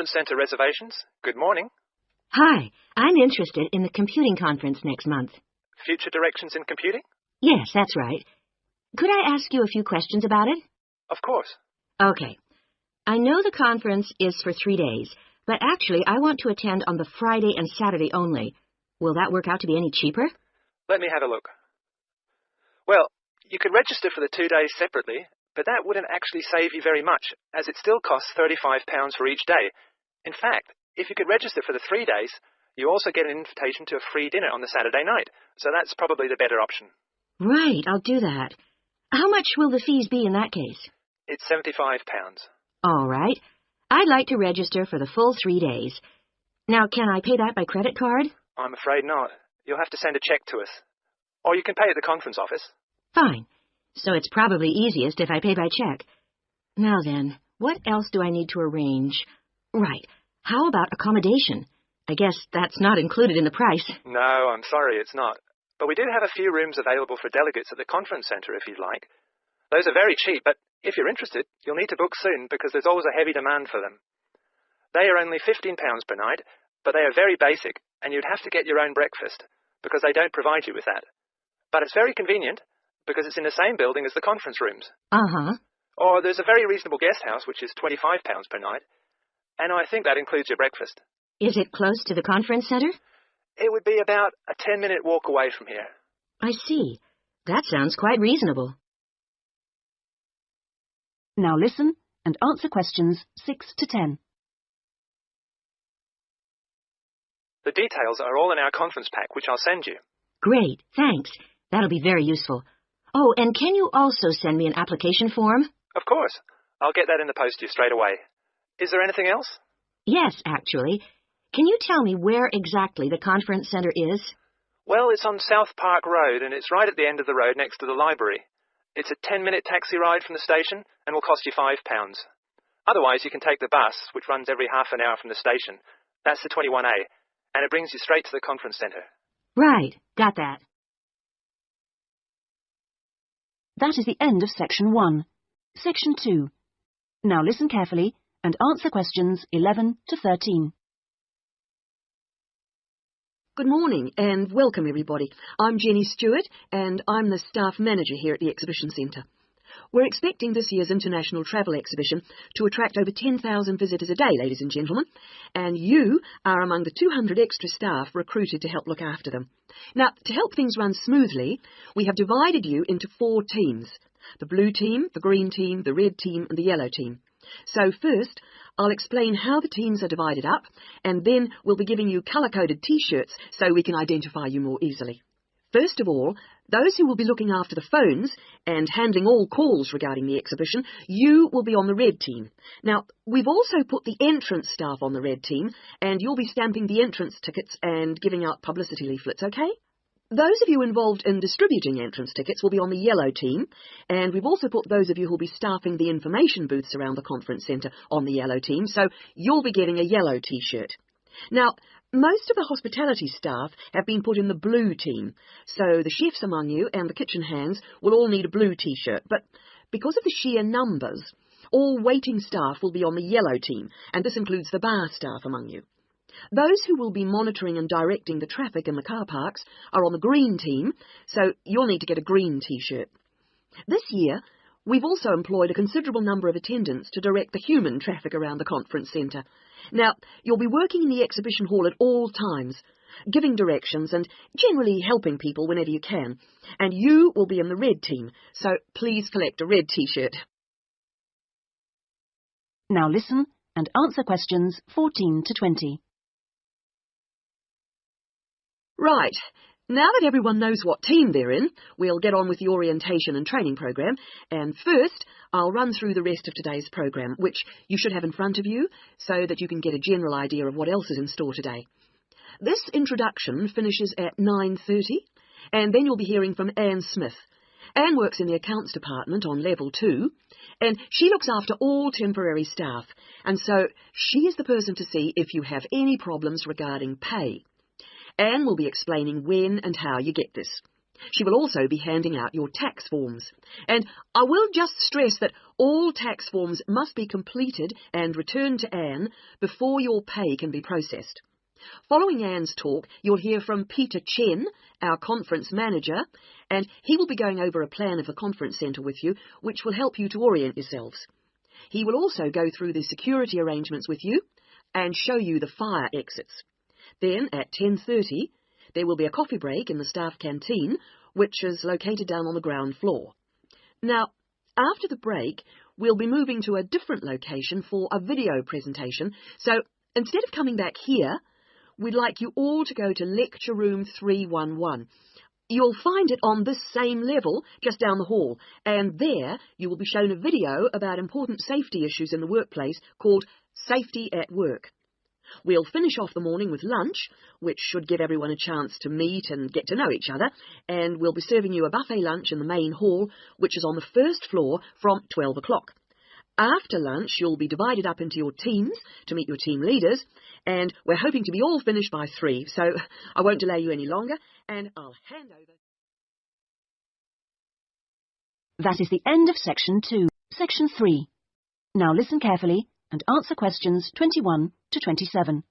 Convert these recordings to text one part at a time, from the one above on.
Conference Centre reservations. Good morning. Hi, I'm interested in the computing conference next month. Future directions in computing? Yes, that's right. Could I ask you a few questions about it? Of course. Okay. I know the conference is for 3 days, but actually I want to attend on the Friday and Saturday only. Will that work out to be any cheaper? Let me have a look. Well, you could register for the 2 days separately, but that wouldn't actually save you very much, as it still costs £35 for each day. In fact, if you could register for the 3 days, you also get an invitation to a free dinner on the Saturday night, so that's probably the better option. Right, I'll do that. How much will the fees be in that case? It's £75. All right. I'd like to register for the full 3 days. Now, can I pay that by credit card? I'm afraid not. You'll have to send a cheque to us. Or you can pay at the conference office. Fine. So it's probably easiest if I pay by check. Now then, what else do I need to arrange? Right. How about accommodation? I guess that's not included in the price. No, I'm sorry, it's not. But we do have a few rooms available for delegates at the conference centre if you'd like. Those are very cheap, but if you're interested, you'll need to book soon because there's always a heavy demand for them. They are only £15 per night, but they are very basic, and you'd have to get your own breakfast because they don't provide you with that. But it's very convenient because it's in the same building as the conference rooms. Uh-huh. Or there's a very reasonable guest house, which is £25 per night, and I think that includes your breakfast. Is it close to the conference center? It would be about a 10-minute walk away from here. I see. That sounds quite reasonable. Now listen and answer questions 6 to 10. The details are all in our conference pack, which I'll send you. Great, thanks. That'll be very useful. Oh, and can you also send me an application form? Of course. I'll get that in the post to you straight away. Is there anything else? Yes, actually. Can you tell me where exactly the conference center is? Well, it's on South Park Road, and it's right at the end of the road next to the library. It's a 10-minute taxi ride from the station and will cost you £5. Otherwise, you can take the bus, which runs every half an hour from the station. That's the 21A, and it brings you straight to the conference centre. Right, got that. That is the end of Section 1. Section 2. Now listen carefully and answer questions 11 to 13. Good morning and welcome everybody. I'm Jenny Stewart and I'm the staff manager here at the Exhibition Centre. We're expecting this year's International Travel Exhibition to attract over 10,000 visitors a day, ladies and gentlemen, and you are among the 200 extra staff recruited to help look after them. Now, to help things run smoothly, we have divided you into 4 teams: the blue team, the green team, the red team and the yellow team. So first, I'll explain how the teams are divided up, and then we'll be giving you colour-coded T-shirts so we can identify you more easily. First of all, those who will be looking after the phones and handling all calls regarding the exhibition, you will be on the red team. Now, we've also put the entrance staff on the red team, and you'll be stamping the entrance tickets and giving out publicity leaflets, okay? Those of you involved in distributing entrance tickets will be on the yellow team, and we've also put those of you who will be staffing the information booths around the conference centre on the yellow team, so you'll be getting a yellow T-shirt. Now, most of the hospitality staff have been put in the blue team, so the chefs among you and the kitchen hands will all need a blue T-shirt, but because of the sheer numbers, all waiting staff will be on the yellow team, and this includes the bar staff among you. Those who will be monitoring and directing the traffic in the car parks are on the green team, so you'll need to get a green T-shirt. This year, we've also employed a considerable number of attendants to direct the human traffic around the conference centre. Now, you'll be working in the exhibition hall at all times, giving directions and generally helping people whenever you can. And you will be in the red team, so please collect a red T-shirt. Now listen and answer questions 14 to 20. Right. Now that everyone knows what team they're in, we'll get on with the orientation and training program. And first, I'll run through the rest of today's program, which you should have in front of you, so that you can get a general idea of what else is in store today. This introduction finishes at 9:30, and then you'll be hearing from Anne Smith. Anne works in the accounts department on level 2, and she looks after all temporary staff, and so she is the person to see if you have any problems regarding pay. Anne will be explaining when and how you get this. She will also be handing out your tax forms. And I will just stress that all tax forms must be completed and returned to Anne before your pay can be processed. Following Anne's talk, you'll hear from Peter Chen, our conference manager, and he will be going over a plan of the conference centre with you, which will help you to orient yourselves. He will also go through the security arrangements with you and show you the fire exits. Then, at 10:30, there will be a coffee break in the staff canteen, which is located down on the ground floor. Now, after the break, we'll be moving to a different location for a video presentation, so instead of coming back here, we'd like you all to go to Lecture Room 311. You'll find it on this same level, just down the hall, and there you will be shown a video about important safety issues in the workplace called Safety at Work. We'll finish off the morning with lunch, which should give everyone a chance to meet and get to know each other, and we'll be serving you a buffet lunch in the main hall, which is on the first floor from 12 o'clock. After lunch, you'll be divided up into your teams to meet your team leaders, and we're hoping to be all finished by 3, so I won't delay you any longer, and I'll hand over. That is the end of Section 2. Section 3. Now listen carefully and answer questions 21 to 27.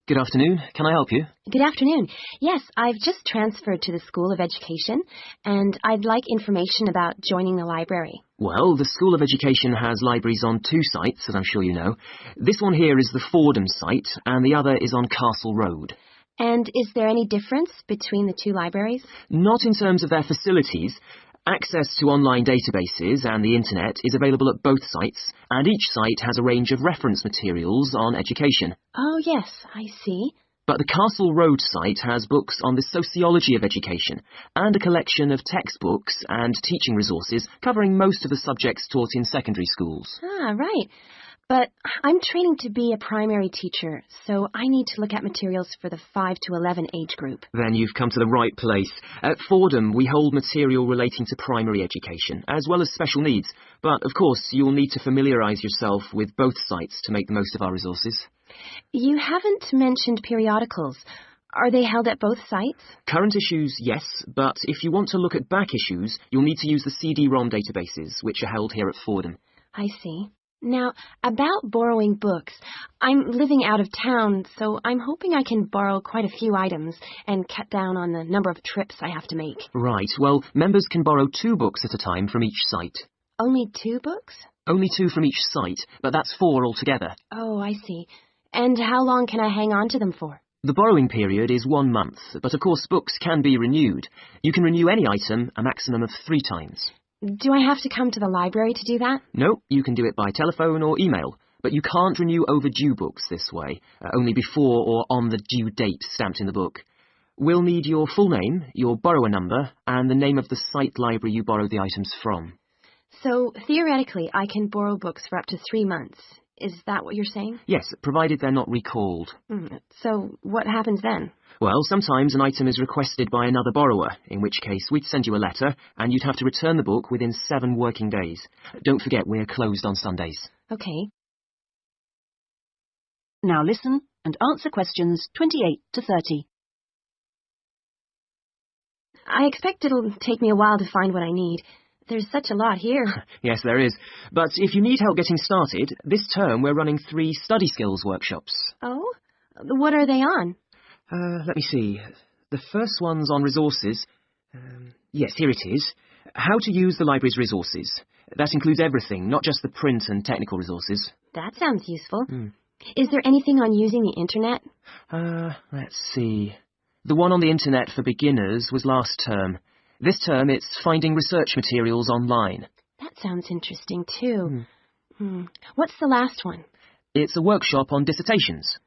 Good afternoon. Can I help you? Good afternoon. Yes, I've just transferred to the School of Education, and I'd like information about joining the library. Well, the School of Education has libraries on 2 sites, as I'm sure you know. This one here is the Fordham site, and the other is on Castle Road. And is there any difference between the 2 libraries? Not in terms of their facilities. Access to online databases and the internet is available at both sites, and each site has a range of reference materials on education. Oh, yes, I see. But the Castle Road site has books on the sociology of education and a collection of textbooks and teaching resources covering most of the subjects taught in secondary schools. Ah, right. But I'm training to be a primary teacher, so I need to look at materials for the 5 to 11 age group. Then you've come to the right place. At Fordham, we hold material relating to primary education, as well as special needs. But, of course, you'll need to familiarise yourself with both sites to make the most of our resources. You haven't mentioned periodicals. Are they held at both sites? Current issues, yes, but if you want to look at back issues, you'll need to use the CD-ROM databases, which are held here at Fordham. I see. Now, about borrowing books, I'm living out of town, so I'm hoping I can borrow quite a few items and cut down on the number of trips I have to make. Right, well, members can borrow 2 books at a time from each site. Only 2 books? Only 2 from each site, but that's 4 altogether. Oh, I see. And how long can I hang on to them for? The borrowing period is 1 month, but of course books can be renewed. You can renew any item a maximum of 3 times. Do I have to come to the library to do that? No, you can do it by telephone or email, but you can't renew overdue books this way, only before or on the due date stamped in the book. We'll need your full name, your borrower number, and the name of the site library you borrowed the items from. So, theoretically, I can borrow books for up to 3 months. Is that what you're saying? Yes, provided they're not recalled. So, what happens then? Well, sometimes an item is requested by another borrower, in which case we'd send you a letter and you'd have to return the book within 7 working days. Don't forget, we're closed on Sundays. Okay. Now listen and answer questions 28 to 30. I expect it'll take me a while to find what I need. There's such a lot here. Yes, there is. But if you need help getting started, this term we're running 3 study skills workshops. Oh? What are they on? Let me see. The first one's on resources. Yes, here it is. How to use the library's resources. That includes everything, not just the print and technical resources. That sounds useful. Is there anything on using the internet? Let's see. The one on the internet for beginners was last term. This term, it's finding research materials online. That sounds interesting, too. What's the last one? It's a workshop on dissertations.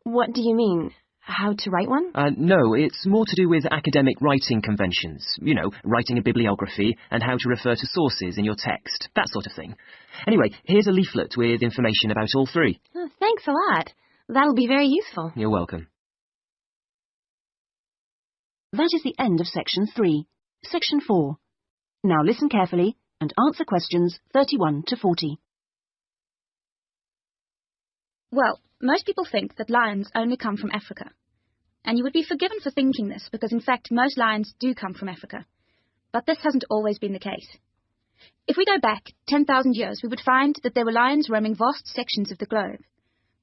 What do you mean? How to write one? No, it's more to do with academic writing conventions. You know, writing a bibliography and how to refer to sources in your text, that sort of thing. Anyway, here's a leaflet with information about all 3. Oh, thanks a lot. That'll be very useful. You're welcome. That is the end of Section 3. Section 4. Now listen carefully and answer questions 31 to 40. Well, most people think that lions only come from Africa. and you would be forgiven for thinking this because in fact most lions do come from Africa. But this hasn't always been the case. If we go back 10,000 years, we would find that there were lions roaming vast sections of the globe.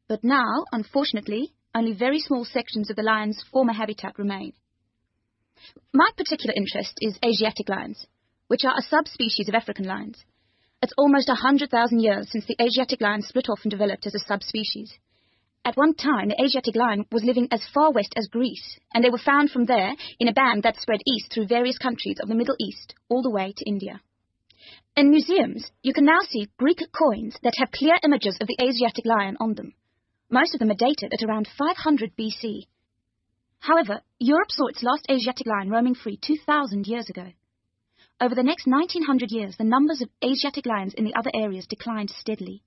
But now, unfortunately, only very small sections of the lion's former habitat remain. My particular interest is Asiatic lions, which are a subspecies of African lions. It's almost 100,000 years since the Asiatic lion split off and developed as a subspecies. At one time, the Asiatic lion was living as far west as Greece, and they were found from there in a band that spread east through various countries of the Middle East, all the way to India. In museums, you can now see Greek coins that have clear images of the Asiatic lion on them. Most of them are dated at around 500 BC. However, Europe saw its last Asiatic lion roaming free 2,000 years ago. Over the next 1900 years, the numbers of Asiatic lions in the other areas declined steadily.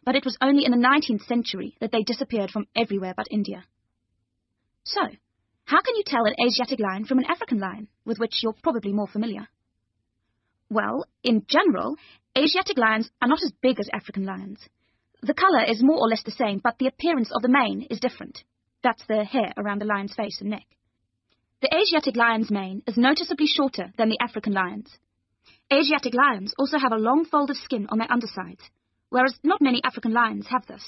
But it was only in the 19th century that they disappeared from everywhere but India. So, how can you tell an Asiatic lion from an African lion, with which you're probably more familiar? Well, in general, Asiatic lions are not as big as African lions. The colour is more or less the same, but the appearance of the mane is different. That's the hair around the lion's face and neck. The Asiatic lion's mane is noticeably shorter than the African lion's. Asiatic lions also have a long fold of skin on their undersides, whereas not many African lions have this.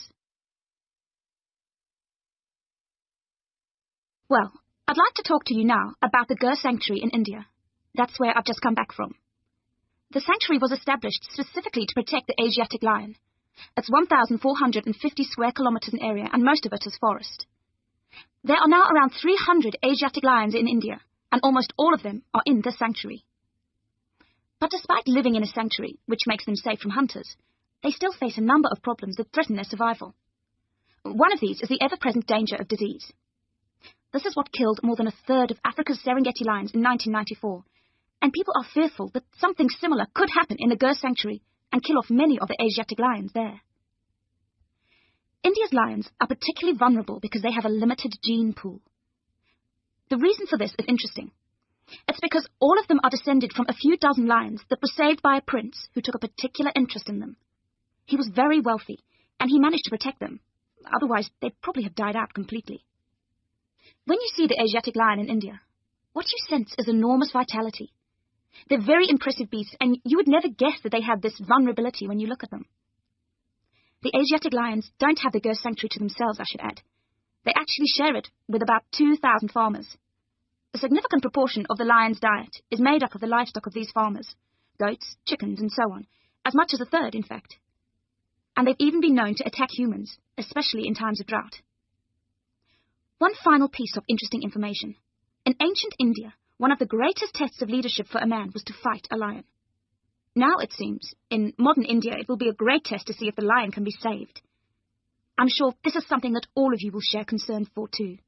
Well, I'd like to talk to you now about the Gir Sanctuary in India. That's where I've just come back from. The sanctuary was established specifically to protect the Asiatic lion. It's 1,450 square kilometres in area, and most of it is forest. There are now around 300 Asiatic lions in India, and almost all of them are in this sanctuary. But despite living in a sanctuary, which makes them safe from hunters, they still face a number of problems that threaten their survival. One of these is the ever-present danger of disease. This is what killed more than a third of Africa's Serengeti lions in 1994, and people are fearful that something similar could happen in the Gir Sanctuary and kill off many of the Asiatic lions there. India's lions are particularly vulnerable because they have a limited gene pool. The reason for this is interesting. It's because all of them are descended from a few dozen lions that were saved by a prince who took a particular interest in them. He was very wealthy, and he managed to protect them. Otherwise, they'd probably have died out completely. When you see the Asiatic lion in India, what you sense is enormous vitality. They're very impressive beasts, and you would never guess that they had this vulnerability when you look at them. The Asiatic lions don't have the Gir Sanctuary to themselves, I should add. They actually share it with about 2,000 farmers. A significant proportion of the lion's diet is made up of the livestock of these farmers, goats, chickens, and so on, as much as a third, in fact. And they've even been known to attack humans, especially in times of drought. One final piece of interesting information. In ancient India, one of the greatest tests of leadership for a man was to fight a lion. Now, it seems, in modern India, it will be a great test to see if the lion can be saved. I'm sure this is something that all of you will share concern for too.